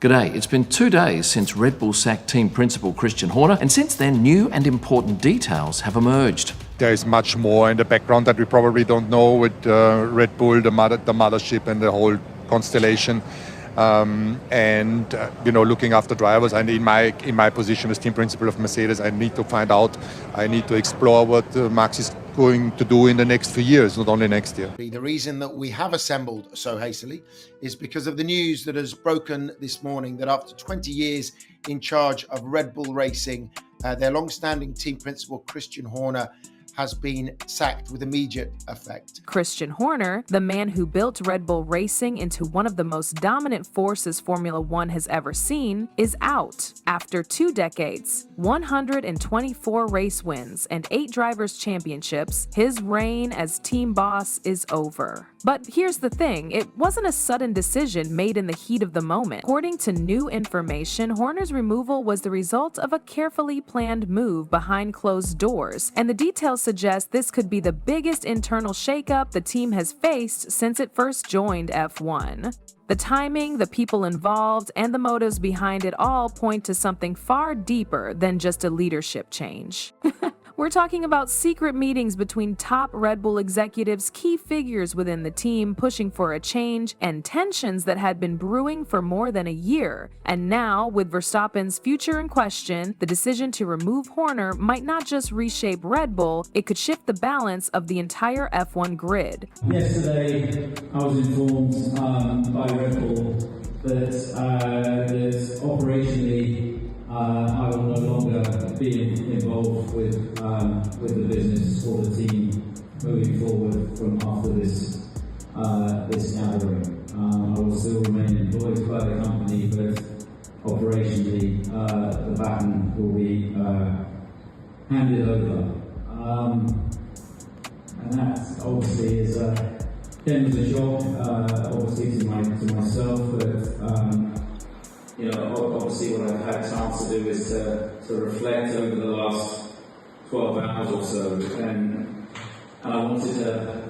G'day, it's been 2 days since Red Bull sacked team principal Christian Horner, and since then new and important details have emerged. There is much more in the background that we probably don't know with Red Bull, the mothership and the whole constellation. Looking after drivers, and in my position as team principal of Mercedes, I need to find out, I need to explore what Max is going to do in the next few years, not only next year. The reason that we have assembled so hastily is because of the news that has broken this morning that after 20 years in charge of Red Bull Racing, their long-standing team principal Christian Horner has been sacked with immediate effect. Christian Horner, the man who built Red Bull Racing into one of the most dominant forces Formula One has ever seen, is out. After 2 decades, 124 race wins, and 8 drivers' championships, his reign as team boss is over. But here's the thing, it wasn't a sudden decision made in the heat of the moment. According to new information, Horner's removal was the result of a carefully planned move behind closed doors, and the details suggest this could be the biggest internal shakeup the team has faced since it first joined F1. The timing, the people involved, and the motives behind it all point to something far deeper than just a leadership change. We're talking about secret meetings between top Red Bull executives, key figures within the team pushing for a change, and tensions that had been brewing for more than a year. And now, with Verstappen's future in question, the decision to remove Horner might not just reshape Red Bull, it could shift the balance of the entire F1 grid. Yesterday, I was informed by Red Bull that operationally I will no longer be involved with the business or the team moving forward from after this gathering. I will still remain employed by the company, but operationally the baton will be handed over. And that obviously is came as a shock, obviously to myself, but obviously what I've had a chance to do is to reflect over the last 12 hours or so, and I wanted to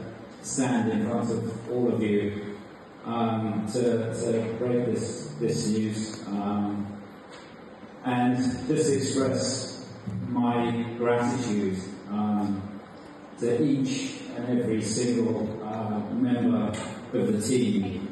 stand in front of all of you to break this news and just express my gratitude to each and every single member of the team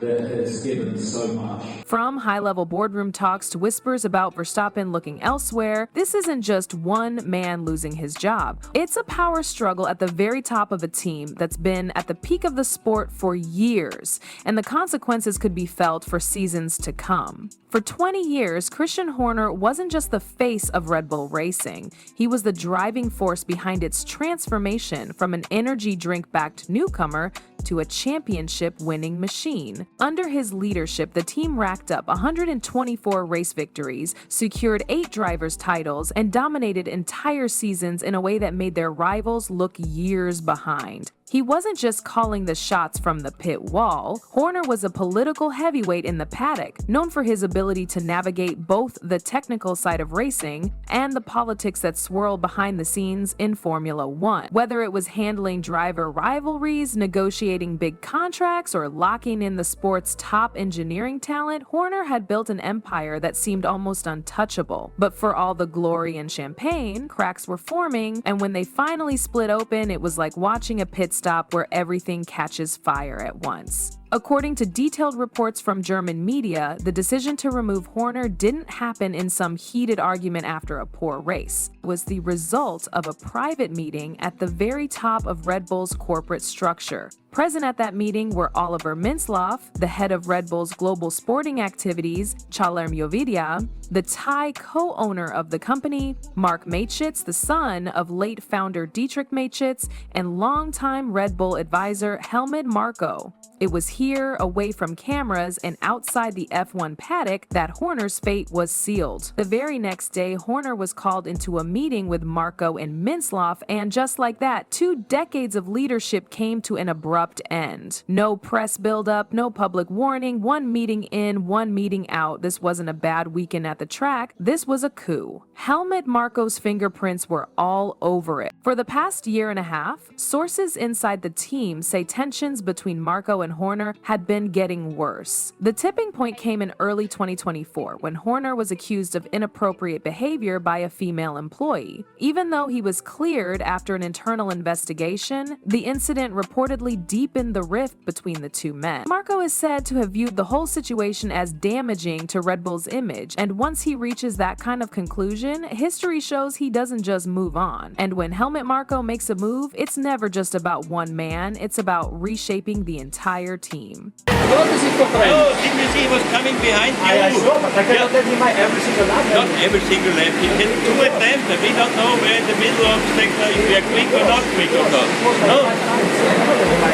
that has given so much. From high-level boardroom talks to whispers about Verstappen looking elsewhere, this isn't just one man losing his job. It's a power struggle at the very top of a team that's been at the peak of the sport for years, and the consequences could be felt for seasons to come. For 20 years, Christian Horner wasn't just the face of Red Bull Racing. He was the driving force behind its transformation from an energy drink-backed newcomer to a championship-winning machine. Under his leadership, the team racked up 124 race victories, secured 8 drivers' titles, and dominated entire seasons in a way that made their rivals look years behind. He wasn't just calling the shots from the pit wall. Horner was a political heavyweight in the paddock, known for his ability to navigate both the technical side of racing and the politics that swirl behind the scenes in Formula One. Whether it was handling driver rivalries, negotiating big contracts, or locking in the sport's top engineering talent, Horner had built an empire that seemed almost untouchable. But for all the glory and champagne, cracks were forming, and when they finally split open, it was like watching a pit stop where everything catches fire at once. According to detailed reports from German media, the decision to remove Horner didn't happen in some heated argument after a poor race. It was the result of a private meeting at the very top of Red Bull's corporate structure. Present at that meeting were Oliver Mintzlaff, the head of Red Bull's global sporting activities, Chalermiovidia, the Thai co-owner of the company, Mark Mateschitz, the son of late founder Dietrich Mateschitz, and longtime Red Bull advisor Helmut Marko. It was here, away from cameras and outside the F1 paddock, that Horner's fate was sealed. The very next day, Horner was called into a meeting with Marko and Mintzlaff, and just like that, 2 decades of leadership came to an abrupt end. No press buildup, no public warning, 1 meeting in, 1 meeting out. This wasn't a bad weekend at the track, this was a coup. Helmut Marko's fingerprints were all over it. For the past year and a half, sources inside the team say tensions between Marko and Horner Horner had been getting worse. The tipping point came in early 2024 when Horner was accused of inappropriate behavior by a female employee. Even though he was cleared after an internal investigation, the incident reportedly deepened the rift between the two men. Marko is said to have viewed the whole situation as damaging to Red Bull's image, and once he reaches that kind of conclusion, history shows he doesn't just move on. And when Helmut Marko makes a move, it's never just about one man, it's about reshaping the entire team. No, because he was coming behind you. I saw, but I cannot let him by every single lap. Not every single lap. He can do attempts, and we don't know where in the middle of the sector if we are quick or not quick or not. No,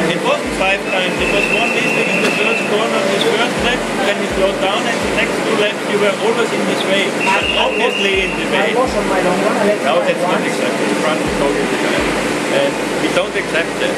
it wasn't 5 times. It was one mistake in the first corner of his first lap. Then he slowed down, and the next 2 laps you were always in his way. Obviously in the way. I was on my long one. No, that's not acceptable. The front is totally different. And we don't accept that.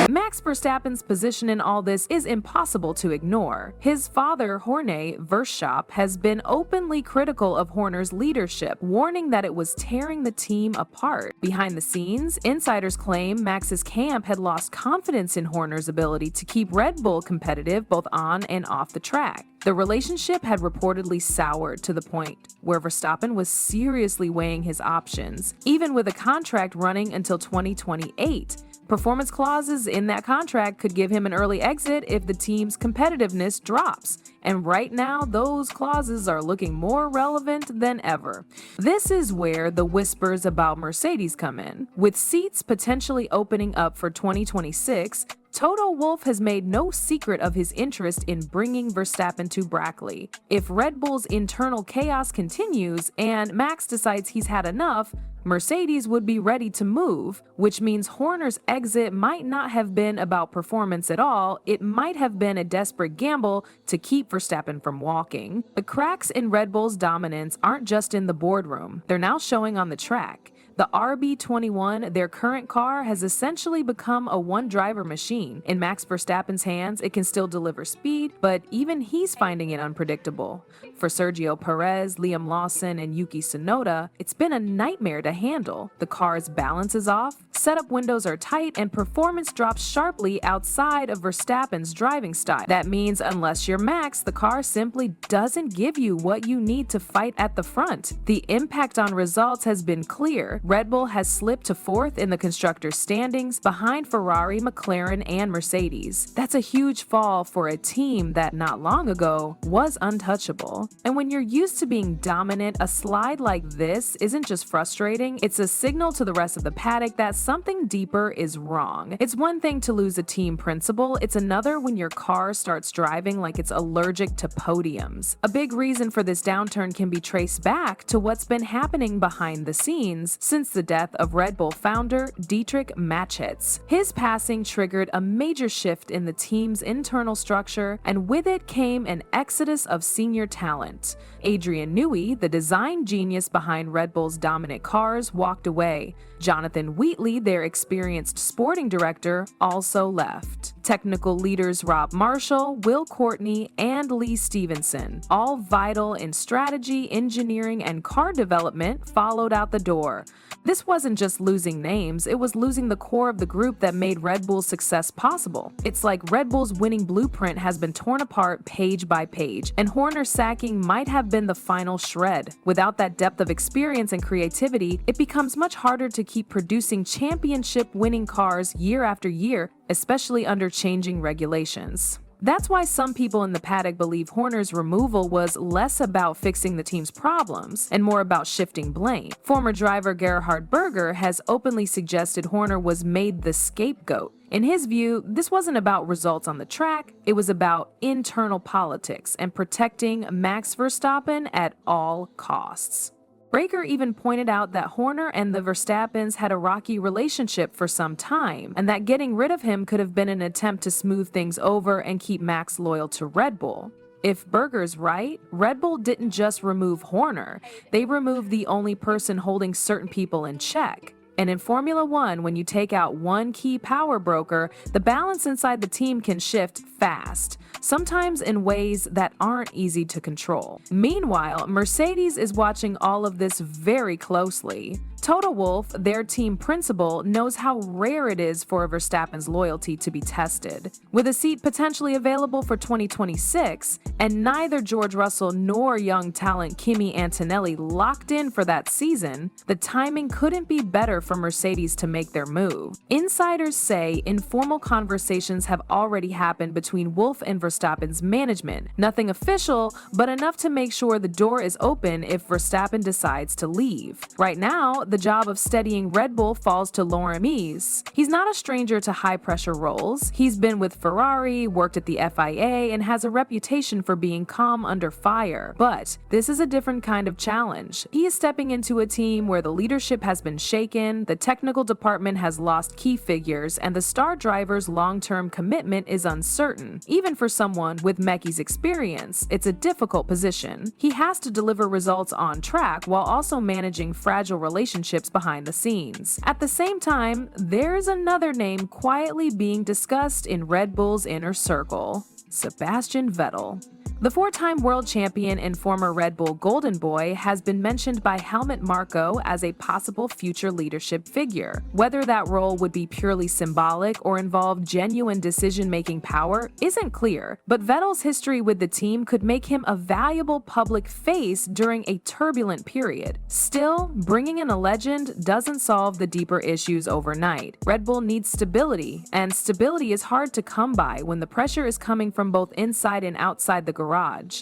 Max Verstappen's position in all this is impossible to ignore. His father, Helmut Verstappen, has been openly critical of Horner's leadership, warning that it was tearing the team apart. Behind the scenes, insiders claim Max's camp had lost confidence in Horner's ability to keep Red Bull competitive both on and off the track. The relationship had reportedly soured to the point where Verstappen was seriously weighing his options, even with a contract running until 2028. Performance clauses in that contract could give him an early exit if the team's competitiveness drops. And right now, those clauses are looking more relevant than ever. This is where the whispers about Mercedes come in. With seats potentially opening up for 2026, Toto Wolff has made no secret of his interest in bringing Verstappen to Brackley. If Red Bull's internal chaos continues and Max decides he's had enough, Mercedes would be ready to move, which means Horner's exit might not have been about performance at all. It might have been a desperate gamble to keep Verstappen from walking. The cracks in Red Bull's dominance aren't just in the boardroom, they're now showing on the track. The RB21, their current car, has essentially become a one-driver machine. In Max Verstappen's hands, it can still deliver speed, but even he's finding it unpredictable. For Sergio Perez, Liam Lawson, and Yuki Tsunoda, it's been a nightmare to handle. The car's balance is off, setup windows are tight, and performance drops sharply outside of Verstappen's driving style. That means unless you're Max, the car simply doesn't give you what you need to fight at the front. The impact on results has been clear. Red Bull has slipped to 4th in the constructors' standings, behind Ferrari, McLaren, and Mercedes. That's a huge fall for a team that not long ago was untouchable. And when you're used to being dominant, a slide like this isn't just frustrating, it's a signal to the rest of the paddock that something deeper is wrong. It's one thing to lose a team principle, it's another when your car starts driving like it's allergic to podiums. A big reason for this downturn can be traced back to what's been happening behind the scenes since the death of Red Bull founder Dietrich Mateschitz. His passing triggered a major shift in the team's internal structure, and with it came an exodus of senior talent. Adrian Newey, the design genius behind Red Bull's dominant cars, walked away. Jonathan Wheatley, their experienced sporting director, also left. Technical leaders Rob Marshall, Will Courtney, and Lee Stevenson, all vital in strategy, engineering, and car development, followed out the door. This wasn't just losing names, it was losing the core of the group that made Red Bull's success possible. It's like Red Bull's winning blueprint has been torn apart page by page, and Horner's sacking might have been the final shred. Without that depth of experience and creativity, it becomes much harder to keep producing championship-winning cars year after year, especially under changing regulations. That's why some people in the paddock believe Horner's removal was less about fixing the team's problems and more about shifting blame. Former driver Gerhard Berger has openly suggested Horner was made the scapegoat. In his view, this wasn't about results on the track, it was about internal politics and protecting Max Verstappen at all costs. Breaker even pointed out that Horner and the Verstappens had a rocky relationship for some time, and that getting rid of him could have been an attempt to smooth things over and keep Max loyal to Red Bull. If Berger's right, Red Bull didn't just remove Horner, they removed the only person holding certain people in check. And in Formula One, when you take out one key power broker, the balance inside the team can shift fast. sometimes in ways that aren't easy to control. Meanwhile, Mercedes is watching all of this very closely. Toto Wolff, their team principal, knows how rare it is for Verstappen's loyalty to be tested. With a seat potentially available for 2026, and neither George Russell nor young talent Kimi Antonelli locked in for that season, the timing couldn't be better for Mercedes to make their move. Insiders say informal conversations have already happened between Wolff and Verstappen's management. Nothing official, but enough to make sure the door is open if Verstappen decides to leave. Right now, the job of steadying Red Bull falls to Laurent Mies. He's not a stranger to high-pressure roles. He's been with Ferrari, worked at the FIA, and has a reputation for being calm under fire. But this is a different kind of challenge. He is stepping into a team where the leadership has been shaken, the technical department has lost key figures, and the star driver's long-term commitment is uncertain. Even for someone with Mecky's experience, it's a difficult position. He has to deliver results on track while also managing fragile relationships behind the scenes. At the same time, there's another name quietly being discussed in Red Bull's inner circle: Sebastian Vettel. The four-time world champion and former Red Bull Golden Boy has been mentioned by Helmut Marko as a possible future leadership figure. Whether that role would be purely symbolic or involve genuine decision-making power isn't clear, but Vettel's history with the team could make him a valuable public face during a turbulent period. Still, bringing in a legend doesn't solve the deeper issues overnight. Red Bull needs stability, and stability is hard to come by when the pressure is coming from both inside and outside the garage.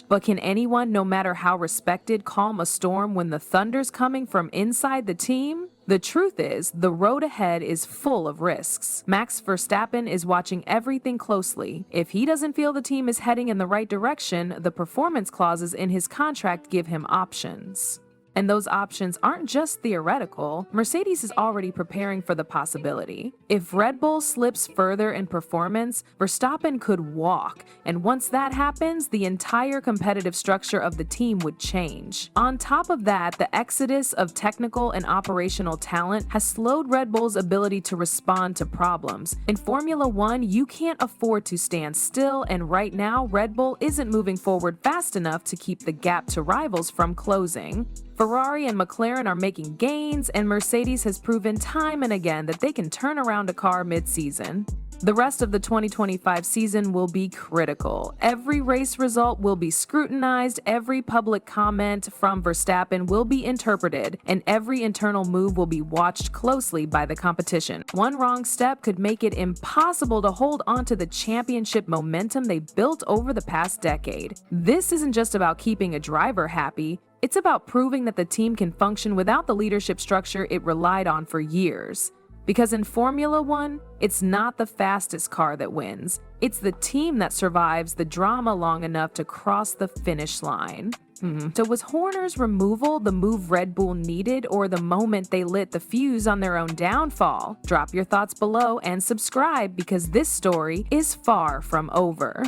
But can anyone, no matter how respected, calm a storm when the thunder's coming from inside the team? The truth is, the road ahead is full of risks. Max Verstappen is watching everything closely. If he doesn't feel the team is heading in the right direction, the performance clauses in his contract give him options. And those options aren't just theoretical. Mercedes is already preparing for the possibility. If Red Bull slips further in performance, Verstappen could walk, and once that happens, the entire competitive structure of the team would change. On top of that, the exodus of technical and operational talent has slowed Red Bull's ability to respond to problems. In Formula One, you can't afford to stand still, and right now, Red Bull isn't moving forward fast enough to keep the gap to rivals from closing. Ferrari and McLaren are making gains, and Mercedes has proven time and again that they can turn around a car mid-season. The rest of the 2025 season will be critical. Every race result will be scrutinized, every public comment from Verstappen will be interpreted, and every internal move will be watched closely by the competition. One wrong step could make it impossible to hold on to the championship momentum they built over the past decade. This isn't just about keeping a driver happy. It's about proving that the team can function without the leadership structure it relied on for years. Because in Formula One, it's not the fastest car that wins. It's the team that survives the drama long enough to cross the finish line. So was Horner's removal the move Red Bull needed, or the moment they lit the fuse on their own downfall? Drop your thoughts below and subscribe, because this story is far from over.